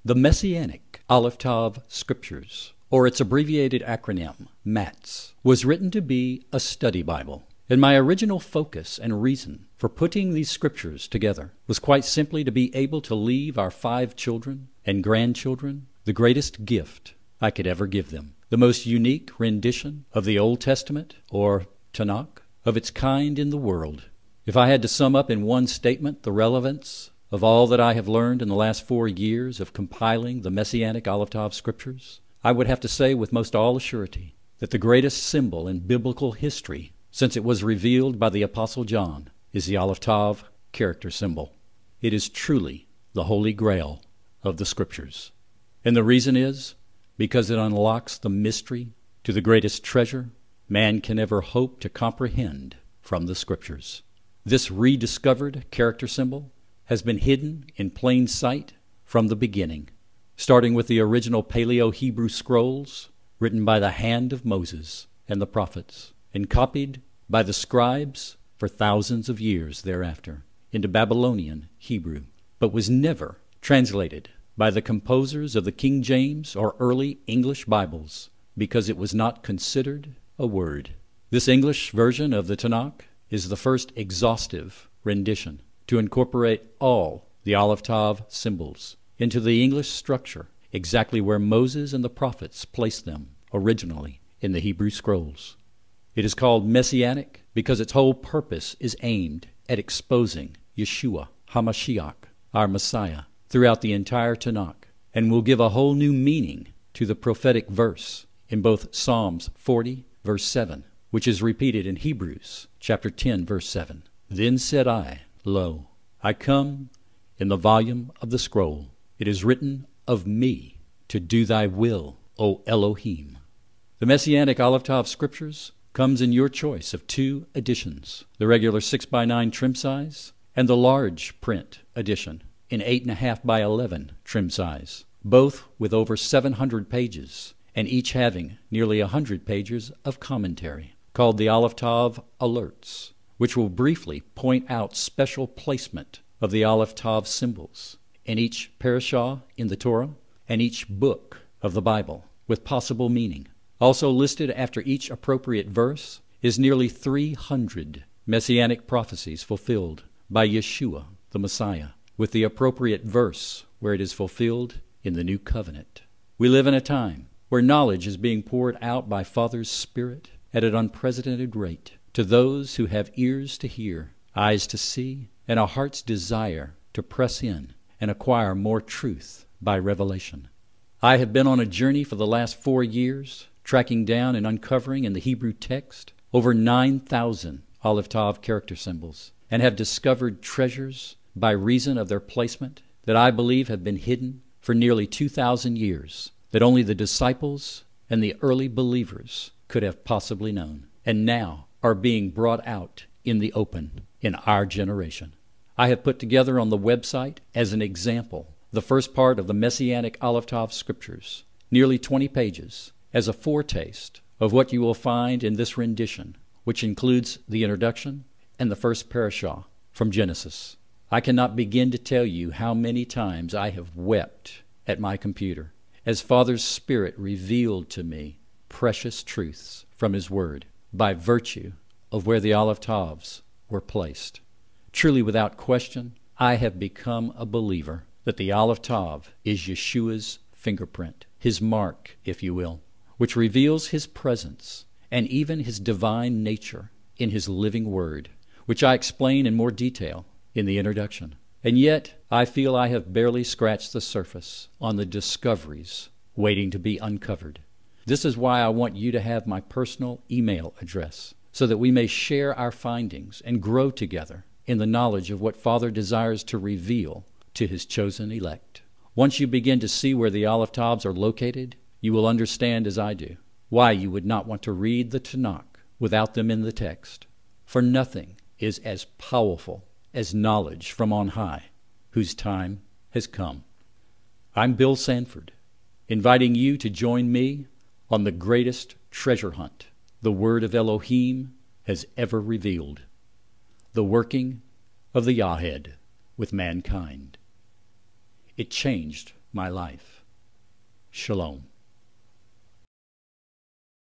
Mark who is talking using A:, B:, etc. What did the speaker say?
A: The Messianic Aleph Tav Scriptures, or its abbreviated acronym, MATS, was written to be a study Bible. And my original focus and reason for putting these scriptures together was quite simply to be able to leave our 5 children and grandchildren the greatest gift I could ever give them, the most unique rendition of the Old Testament, or Tanakh, of its kind in the world. If I had to sum up in one statement the relevance of all that I have learned in the last 4 years of compiling the Messianic Aleph Tav Scriptures, I would have to say with most all assurity that the greatest symbol in biblical history since it was revealed by the Apostle John is the Aleph Tav character symbol. It is truly the Holy Grail of the Scriptures. And the reason is because it unlocks the mystery to the greatest treasure man can ever hope to comprehend from the Scriptures. This rediscovered character symbol has been hidden in plain sight from the beginning, starting with the original Paleo-Hebrew scrolls written by the hand of Moses and the prophets, and copied by the scribes for thousands of years thereafter into Babylonian Hebrew, but was never translated by the composers of the King James or early English Bibles because it was not considered a word. This English version of the Tanakh is the first exhaustive rendition to incorporate all the Aleph Tav symbols into the English structure, exactly where Moses and the prophets placed them originally in the Hebrew scrolls. It is called Messianic because its whole purpose is aimed at exposing Yeshua HaMashiach, our Messiah, throughout the entire Tanakh, and will give a whole new meaning to the prophetic verse in both Psalms 40, verse 7, which is repeated in Hebrews chapter 10, verse 7. Then said I, Lo, I come in the volume of the scroll. It is written of me to do thy will, O Elohim. The Messianic Aleph Tav Scriptures comes in your choice of 2 editions, the regular 6x9 trim size and the large print edition in 8.5x11 trim size, both with over 700 pages and each having nearly 100 pages of commentary called the Aleph Tav Alerts, which will briefly point out special placement of the Aleph Tav symbols in each parashah in the Torah and each book of the Bible with possible meaning. Also listed after each appropriate verse is nearly 300 messianic prophecies fulfilled by Yeshua, the Messiah, with the appropriate verse where it is fulfilled in the New Covenant. We live in a time where knowledge is being poured out by Father's Spirit at an unprecedented rate to those who have ears to hear, eyes to see, and a heart's desire to press in and acquire more truth by revelation. I have been on a journey for the last 4 years, tracking down and uncovering in the Hebrew text over 9,000 Aleph Tav character symbols, and have discovered treasures by reason of their placement that I believe have been hidden for nearly 2,000 years, that only the disciples and the early believers could have possibly known, and now are being brought out in the open in our generation. I have put together on the website as an example the first part of the Messianic Aleph Tav Scriptures, nearly 20 pages, as a foretaste of what you will find in this rendition, which includes the introduction and the first parashah from Genesis. I cannot begin to tell you how many times I have wept at my computer as Father's Spirit revealed to me precious truths from His Word by virtue of where the Aleph Tavs were placed. Truly, without question, I have become a believer that the Aleph Tav is Yeshua's fingerprint, His mark, if you will, which reveals His presence and even His divine nature in His living Word, which I explain in more detail in the introduction. And yet, I feel I have barely scratched the surface on the discoveries waiting to be uncovered. This is why I want you to have my personal email address, so that we may share our findings and grow together in the knowledge of what Father desires to reveal to His chosen elect. Once you begin to see where the Aleph Tavs are located, you will understand, as I do, why you would not want to read the Tanakh without them in the text. For nothing is as powerful as knowledge from on high, whose time has come. I'm Bill Sanford, inviting you to join me on the greatest treasure hunt the Word of Elohim has ever revealed, the working of the Yahed with mankind. It changed my life. Shalom.